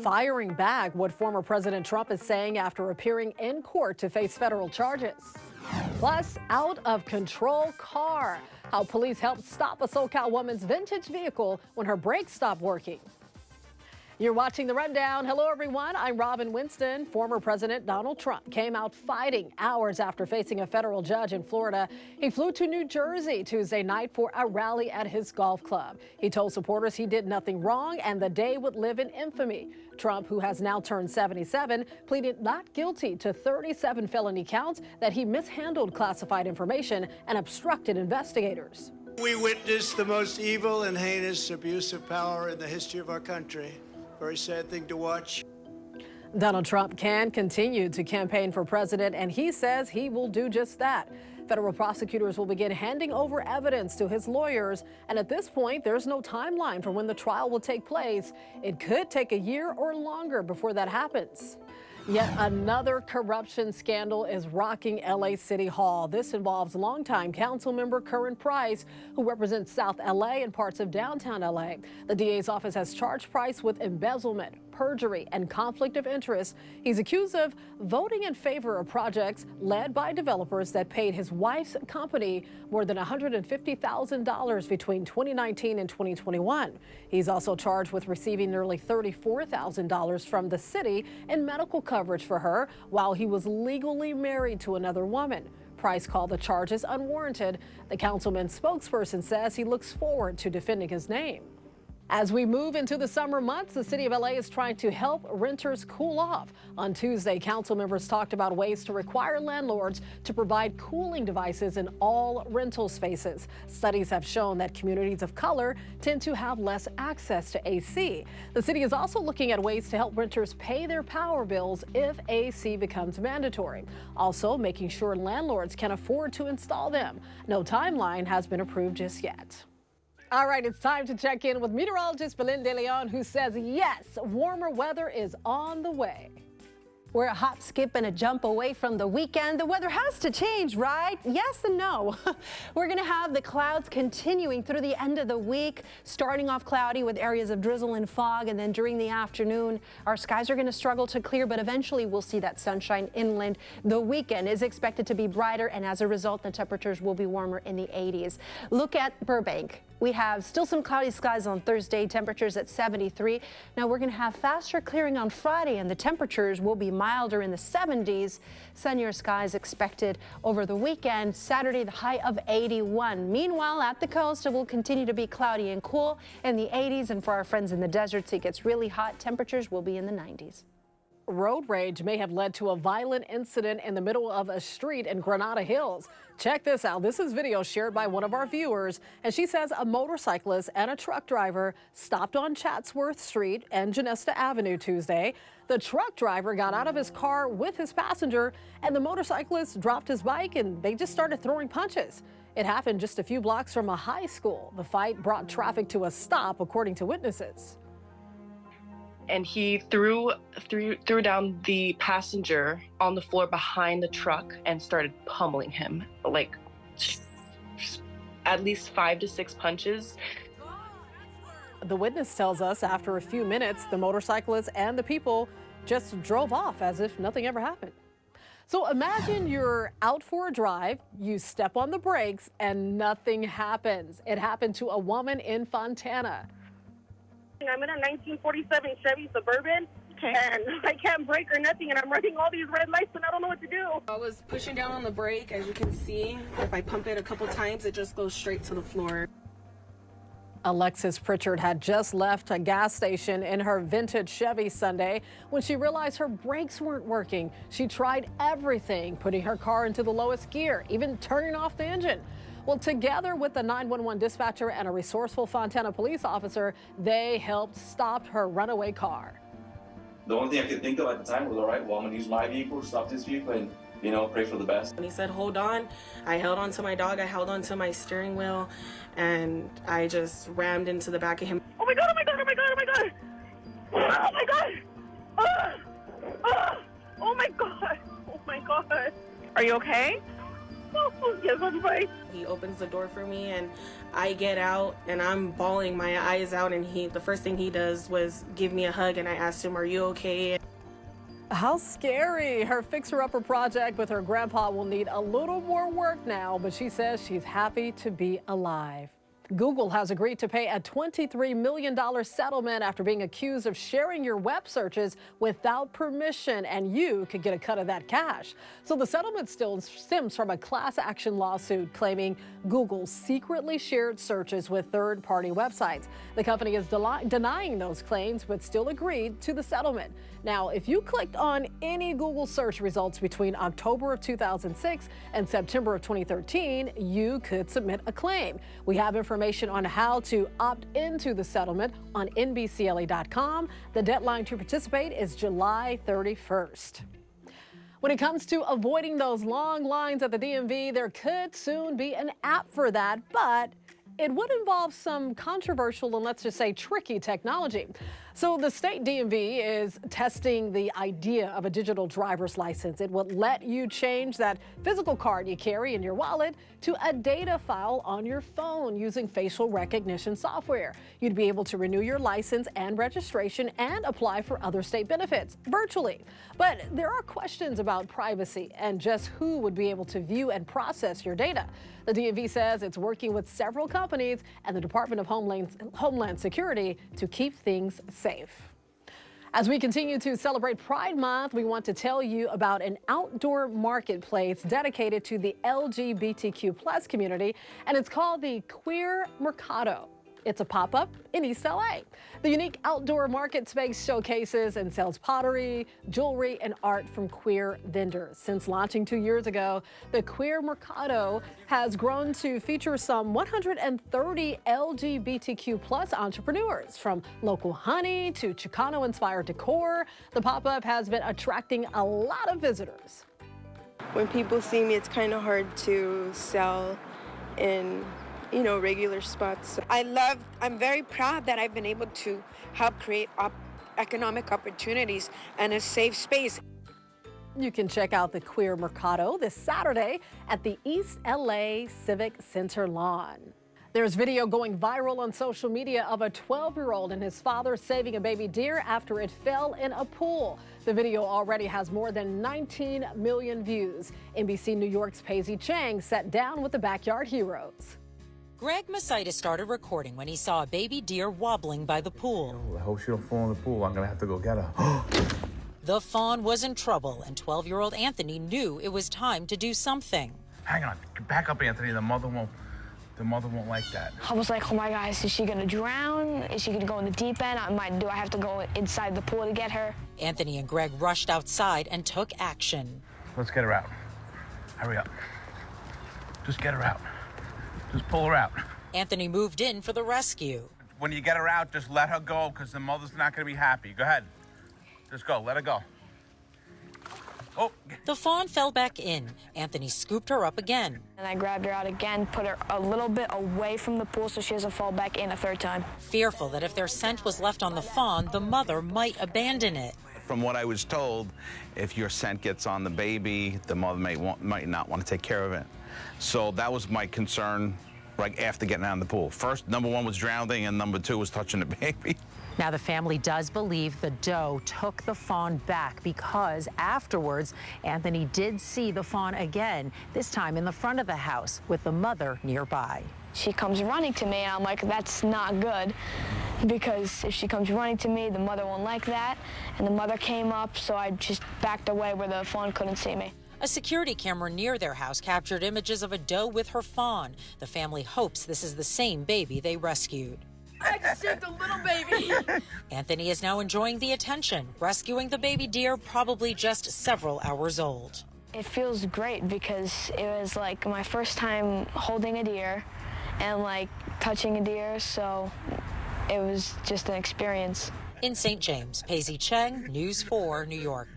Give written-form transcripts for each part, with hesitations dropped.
Firing back what former President Trump is saying after appearing in court to face federal charges. Plus, out of control car. How police helped stop a SoCal woman's vintage vehicle when her brakes stopped working. You're watching The Rundown. Hello, everyone. I'm Robin Winston. Former President Donald Trump came out fighting hours after facing a federal judge in Florida. He flew to New Jersey Tuesday night for a rally at his golf club. He told supporters he did nothing wrong and the day would live in infamy. Trump, who has now turned 77, pleaded not guilty to 37 felony counts that he mishandled classified information and obstructed investigators. We witnessed the most evil and heinous abuse of power in the history of our country. Very sad thing to watch. Donald Trump can continue to campaign for president, and he says he will do just that. Federal prosecutors will begin handing over evidence to his lawyers, and at this point, there's no timeline for when the trial will take place. It could take a year or longer before that happens. Yet another corruption scandal is rocking LA City Hall. This involves longtime Councilman Price, who represents South LA and parts of downtown LA. The DA's office has charged Price with embezzlement, perjury, and conflict of interest. He's accused of voting in favor of projects led by developers that paid his wife's company more than $150,000 between 2019 and 2021. He's also charged with receiving nearly $34,000 from the city in medical coverage for her while he was legally married to another woman. Price called the charges unwarranted. The councilman's spokesperson says he looks forward to defending his name. As we move into the summer months, the city of LA is trying to help renters cool off. On Tuesday, council members talked about ways to require landlords to provide cooling devices in all rental spaces. Studies have shown that communities of color tend to have less access to AC. The city is also looking at ways to help renters pay their power bills if AC becomes mandatory. Also, making sure landlords can afford to install them. No timeline has been approved just yet. All right, it's time to check in with meteorologist Belen De Leon, who says, yes, warmer weather is on the way. We're a hop, skip, and a jump away from the weekend. The weather has to change, right? Yes and no. We're going to have the clouds continuing through the end of the week, starting off cloudy with areas of drizzle and fog, and then during the afternoon, our skies are going to struggle to clear, but eventually we'll see that sunshine inland. The weekend is expected to be brighter, and as a result, the temperatures will be warmer in the 80s. Look at Burbank. We have still some cloudy skies on Thursday, temperatures at 73. Now we're going to have faster clearing on Friday, and the temperatures will be milder in the 70s. Sunnier skies expected over the weekend. Saturday, the high of 81. Meanwhile, at the coast, it will continue to be cloudy and cool in the 80s. And for our friends in the deserts, it gets really hot. Temperatures will be in the 90s. Road rage may have led to a violent incident in the middle of a street in Granada Hills. Check this out. This is video shared by one of our viewers, and she says a motorcyclist and a truck driver stopped on Chatsworth Street and Genesta Avenue Tuesday. The truck driver got out of his car with his passenger, and the motorcyclist dropped his bike, and they just started throwing punches. It happened just a few blocks from a high school. The fight brought traffic to a stop, according to witnesses. And he threw down the passenger on the floor behind the truck and started pummeling him, like at least 5 to 6 punches. The witness tells us after a few minutes, the motorcyclist and the people just drove off as if nothing ever happened. So imagine you're out for a drive, you step on the brakes, and nothing happens. It happened to a woman in Fontana. I'm in a 1947 Chevy Suburban, and I can't brake or nothing, and I'm running all these red lights, and I don't know what to do. I was pushing down on the brake. As you can see, if I pump it a couple times, it just goes straight to the floor. Alexis Pritchard had just left a gas station in her vintage Chevy Sunday when she realized her brakes weren't working. She tried everything, putting her car into the lowest gear, even turning off the engine. Well, together with the 911 dispatcher and a resourceful Fontana police officer, they helped stop her runaway car. The only thing I could think of at the time was, all right, well, I'm gonna use my vehicle, stop this vehicle, and, you know, pray for the best. When he said, hold on, I held on to my dog, I held on to my steering wheel, and I just rammed into the back of him. Oh my God, oh my God, oh my God, oh my God! Oh my God! Oh my God! Oh my God! Are you okay? Yes, I'm fine. He opens the door for me and I get out and I'm bawling my eyes out, and the first thing he does was give me a hug, and I asked him, "Are you okay?" How scary. Her fixer-upper project with her grandpa will need a little more work now, but she says she's happy to be alive. Google has agreed to pay a $23 million settlement after being accused of sharing your web searches without permission, and you could get a cut of that cash. So the settlement still stems from a class action lawsuit claiming Google secretly shared searches with third-party websites. The company is denying those claims, but still agreed to the settlement. Now, if you clicked on any Google search results between October of 2006 and September of 2013, you could submit a claim. We have information on how to opt into the settlement on NBCLA.com. The deadline to participate is July 31st. When it comes to avoiding those long lines at the DMV, there could soon be an app for that, but it would involve some controversial and, let's just say, tricky technology. So the state DMV is testing the idea of a digital driver's license. It would let you change that physical card you carry in your wallet to a data file on your phone using facial recognition software. You'd be able to renew your license and registration and apply for other state benefits virtually. But there are questions about privacy and just who would be able to view and process your data. The DMV says it's working with several companies and the Department of Homeland Security to keep things safe. As we continue to celebrate Pride Month, we want to tell you about an outdoor marketplace dedicated to the LGBTQ+ community, and it's called the Queer Mercado. It's a pop-up in East LA. The unique outdoor market space showcases and sells pottery, jewelry, and art from queer vendors. Since launching 2 years ago, the Queer Mercado has grown to feature some 130 LGBTQ+ entrepreneurs, from local honey to Chicano-inspired decor. The pop-up has been attracting a lot of visitors. When people see me, it's kind of hard to sell in regular spots. I'm very proud that I've been able to help create economic opportunities and a safe space. You can check out the Queer Mercado this Saturday at the East LA Civic Center lawn. There's video going viral on social media of a 12-year-old and his father saving a baby deer after it fell in a pool. The video already has more than 19 million views. NBC New York's Paisy Chang sat down with the backyard heroes. Greg Masitis started recording when he saw a baby deer wobbling by the pool. I hope she don't fall in the pool. I'm gonna have to go get her. The fawn was in trouble, and 12-year-old Anthony knew it was time to do something. Hang on, back up, Anthony. The mother won't like that. I was like, oh my gosh, is she gonna drown? Is she gonna go in the deep end? Do I have to go inside the pool to get her? Anthony and Greg rushed outside and took action. Let's get her out. Hurry up. Just get her out. Just pull her out. Anthony moved in for the rescue. When you get her out, just let her go, because the mother's not going to be happy. Go ahead. Just go. Let her go. Oh. The fawn fell back in. Anthony scooped her up again. And I grabbed her out again, put her a little bit away from the pool so she doesn't fall back in a third time. Fearful that if their scent was left on the fawn, the mother might abandon it. From what I was told, if your scent gets on the baby, the mother might not want to take care of it. So that was my concern, like after getting out of the pool. First, number one was drowning, and number two was touching the baby. Now the family does believe the doe took the fawn back because afterwards, Anthony did see the fawn again, this time in the front of the house with the mother nearby. She comes running to me, and I'm like, that's not good, because if she comes running to me, the mother won't like that. And the mother came up, so I just backed away where the fawn couldn't see me. A security camera near their house captured images of a doe with her fawn. The family hopes this is the same baby they rescued. I just saved a little baby. Anthony is now enjoying the attention, rescuing the baby deer probably just several hours old. It feels great because it was like my first time holding a deer and like touching a deer, so it was just an experience. In St. James, Paisy Cheng, News 4, New York.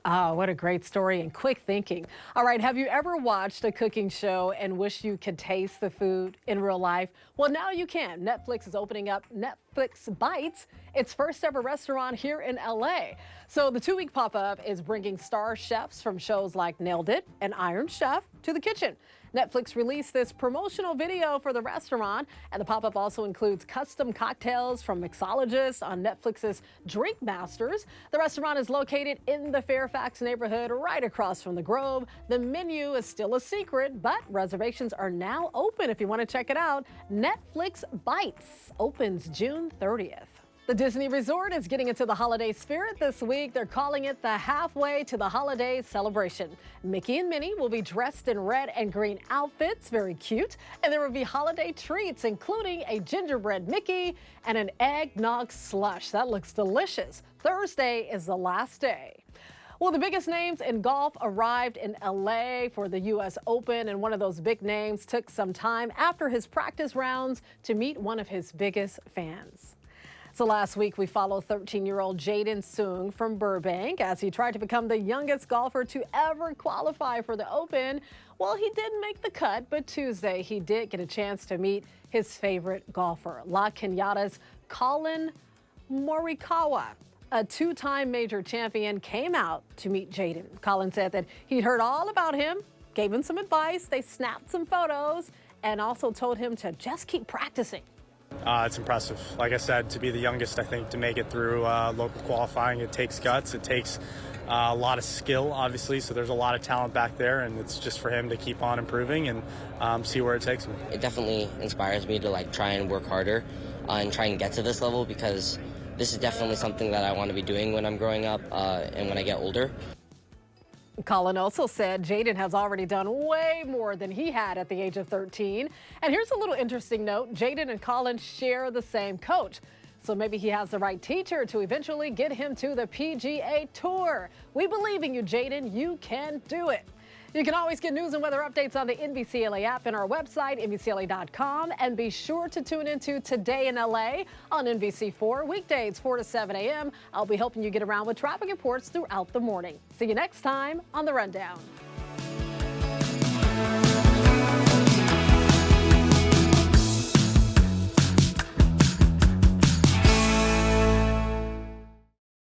Oh, what a great story and quick thinking. All right, have you ever watched a cooking show and wish you could taste the food in real life? Well, now you can. Netflix is opening up Netflix Bites, its first ever restaurant here in LA. So the 2-week pop-up is bringing star chefs from shows like Nailed It and Iron Chef to the kitchen. Netflix released this promotional video for the restaurant, and the pop-up also includes custom cocktails from mixologists on Netflix's Drink Masters. The restaurant is located in the Fairfax neighborhood, right across from the Grove. The menu is still a secret, but reservations are now open if you want to check it out. Netflix Bites opens June 30th. The Disney Resort is getting into the holiday spirit this week. They're calling it the halfway to the holiday celebration. Mickey and Minnie will be dressed in red and green outfits, very cute. And there will be holiday treats, including a gingerbread Mickey and an eggnog slush. That looks delicious. Thursday is the last day. Well, the biggest names in golf arrived in LA for the U.S. Open, and one of those big names took some time after his practice rounds to meet one of his biggest fans. So last week, we followed 13-year-old Jaden Sung from Burbank as he tried to become the youngest golfer to ever qualify for the Open. Well, he didn't make the cut, but Tuesday he did get a chance to meet his favorite golfer, La Cañada's Colin Morikawa. A 2-time major champion came out to meet Jaden. Colin said that he'd heard all about him, gave him some advice, they snapped some photos, and also told him to just keep practicing. It's impressive. Like I said, to be the youngest, I think, to make it through local qualifying, it takes guts. It takes a lot of skill, obviously, so there's a lot of talent back there, and it's just for him to keep on improving and see where it takes him. It definitely inspires me to try and work harder and try and get to this level, because this is definitely something that I want to be doing when I'm growing up and when I get older. Colin also said Jaden has already done way more than he had at the age of 13. And here's a little interesting note. Jaden and Colin share the same coach. So maybe he has the right teacher to eventually get him to the PGA Tour. We believe in you, Jaden. You can do it. You can always get news and weather updates on the NBCLA app and our website, NBCLA.com. And be sure to tune into Today in LA on NBC4, weekdays 4 to 7 a.m. I'll be helping you get around with traffic reports throughout the morning. See you next time on The Rundown.